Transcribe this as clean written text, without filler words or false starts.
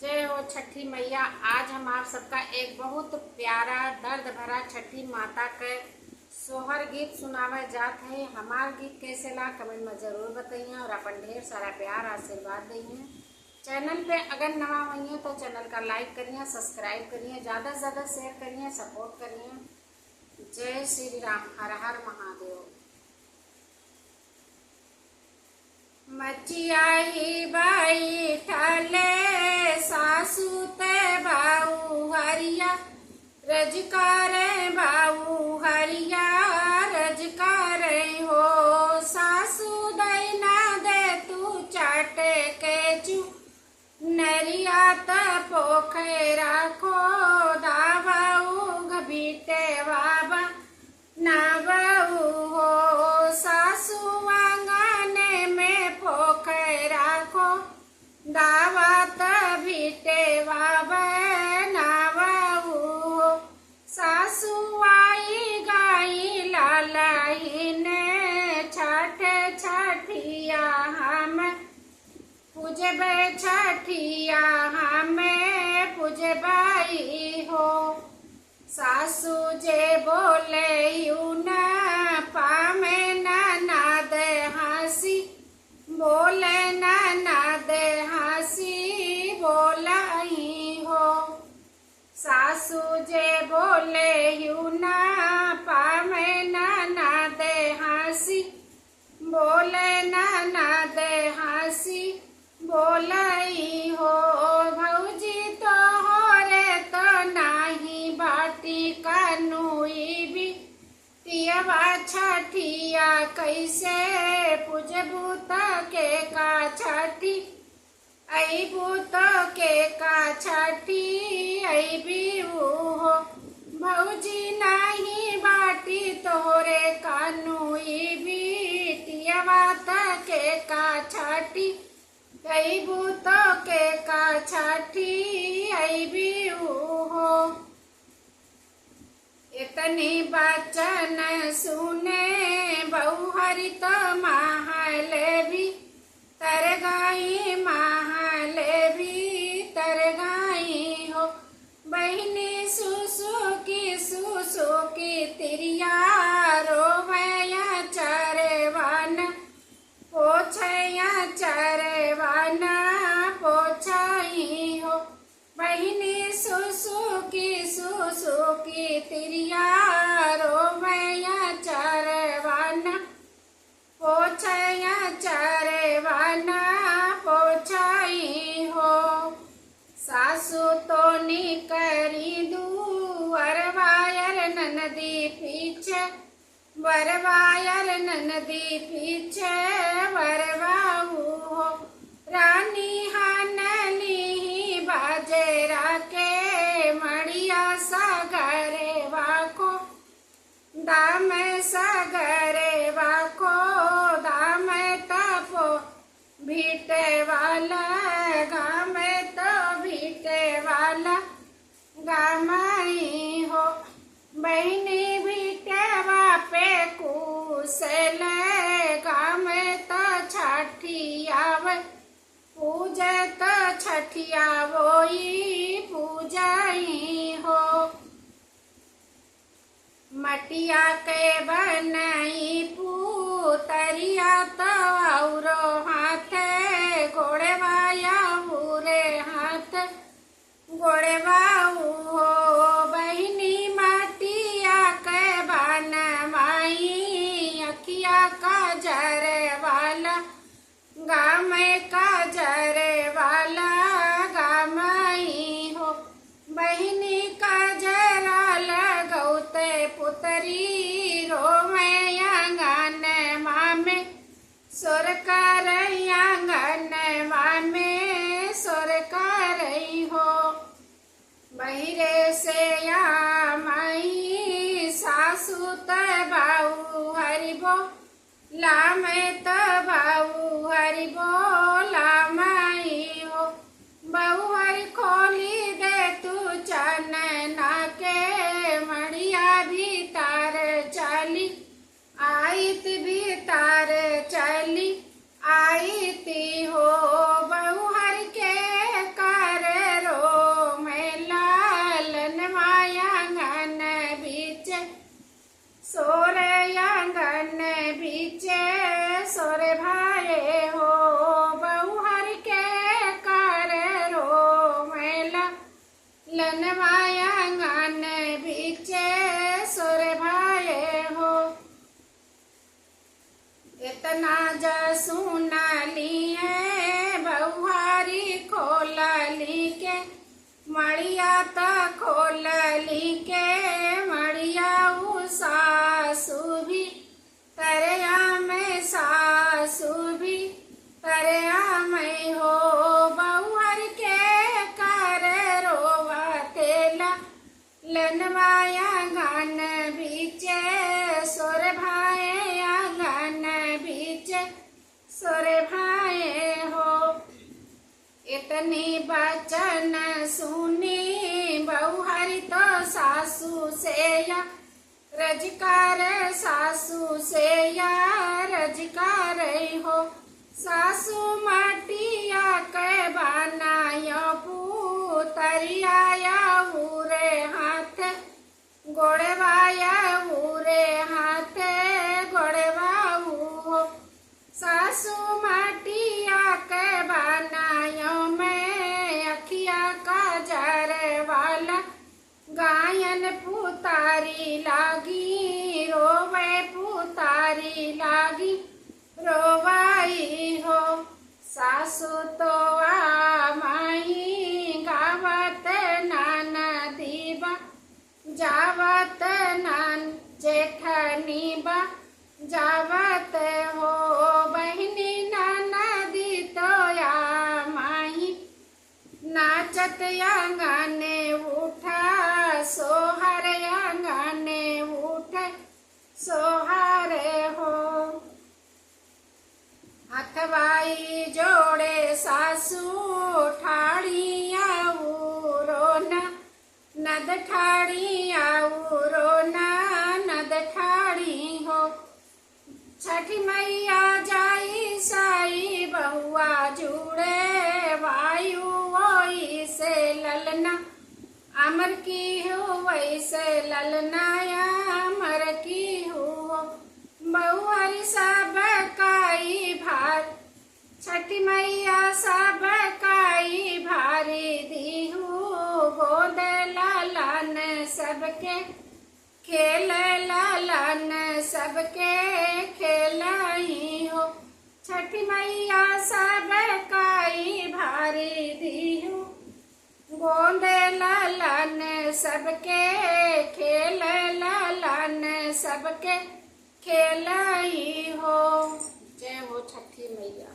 जय हो छठी मैया। आज हम आप सबका एक बहुत प्यारा दर्द भरा छठी माता के सोहर गीत सुनावे जात है। हमार गीत कैसे ला कमेंट में जरूर बताइए और अपन ढेर सारा प्यार आशीर्वाद दइए। चैनल पे अगर नवा हुई तो चैनल का लाइक करिए, सब्सक्राइब करिए, ज़्यादा से ज़्यादा शेयर करिए, सपोर्ट करिए। जय श्री राम, हर हर महादेव। मचियाई बाई ठाले सासू ते बाऊ हरिया रजकारे बाऊ हरिया रजकारे हो। सासू दैना दे तू चाटे के चू नरिया त पोखे राखो दाबाऊ घबीटे बाबा ना बाऊ हो। सासू आंगने में पोखे राखो दावत भीटे बाबा ना बाऊ हो। सासू आई गाई लालाई ने छठे छठिया हम पूजबे छठिया हमें पूजबाई हो। सासू जे बोले यू न पामे ननद हंसी बोले ननद हंसी बोलाई हो। सासू जे बोले यू न पामे ननद हंसी बोले ननद हंसी बोलाई हो। भौजी तो हो रे तो नाही बाटी कनुई भी तियवा छठिया कैसे पूजबू के का छठी अबू के का छठी अबी हो। भौजी नाही बाटी तोरे कनुई भी तियवा के का छठी अबू के का छठी अबी हो। इतनी बचन सुने बहु हरित महल भी तर गई महल भी तर गई हो। बहनी सुसु की तिरिया रोवैया चरवन पोछया चरवन पोछई हो। बहनी सुसु की तिरिया रोवैया चरवन पोछया चरवन पोछई हो। सासू तो निकरी वरवायर ननदी पीछे वरवायर ननदी पीछे वरवाऊ हो। रानी हानली बाजेरा के मड़िया सागरे वाको दाम सागरे वाको दाम तपो भीटे वाला गाम तो भीटे वाला गामाई हो। बहनी भीटे वापे कुशल गाम तो छठियाव पूजा तो छठिया वोई पूजाई हो। मटिया के बनाई पुतरिया तो औरो हाथ गोड़े वाया बुरे हाथ गोड़े बाऊ हो। बहनी मटिया के बनवाई अखिया का जरे वाला गाम का जरे वाला गामाई हो। बहनी का जरा लगौते पुतरी रोवे आंगन मामे सुर कर आंगन मामे सुर कर हो। बहिरे से या मई सासू तबाऊ हरिबो लाम तबाऊ हरिबो लामाई हो। बहु हरि खोली दे तू चनना के मड़िया भीतर चली आइत भीतर चली आईती हो। बहु हरि के कर मड़िया त खोलली के मड़िया उ सासु भी तरया में सासु भी तरया में हो बहुअर के कर रोवा तेला लनवाया गान बीचे सोर भाए आंगन बीचे सोर भाए हो। इतनी बचन सुनी बहुहरी तो सासू से या रजकार सासू से या रजकार हो। सासू मटिया के बनायो पुतरिया उरे हाथ गोड़वाया उरे हाथ गोड़वाऊ हो। सासू मटिया के बनायो में अखिया का जर वाला गायन पुतारी लागी रोवे पुतारी लागी रोवाई हो। सासू तो माही गावत नान दीबा जावत नान जेठनी बा जावत हो। बहनी ननदी तो या माही नाचत आंगने उठा सोहर आंगने उठ सोहर हो। हथवाई जोड़े सासू ठाड़िया रोना नद ठाड़िया रोना नद ठाड़ी हो। छठी मैया जाई साई बहुआ जुड़े वायु वही से ललना अमर की हो वैसे ललना अमर की हो। बहुअर सब काई भार छठी मैया सब काई भारी दीहू गोद लालन सबके खेल लालन सबके खेलाई हो। छठी मैया सब काई भारी दीहू गोद लालन सबके खेल लालन सबके खेलाई हो। जय हो छठी मैया।